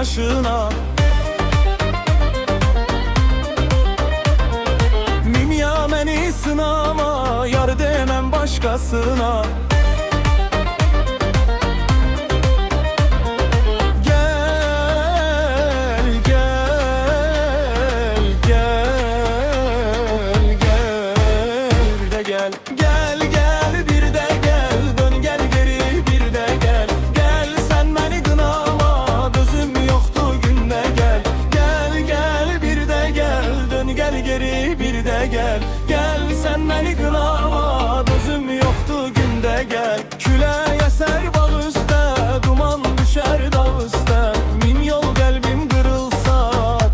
başına. Mimya məni sınama, yar demem başkasına. Gel gel bir de gel, dön gel geri bir de gel. Gel sen beni kınama, gözüm yoktu günde gel. Gel gel bir de gel, dön gel geri bir de gel. Gel sen beni kınama, gözüm yoktu günde gel. Külək eser bağ üstə, duman düşer dağ üstə. Min yol kalbim kırılsa,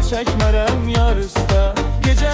çekmerem yar üstə. Gece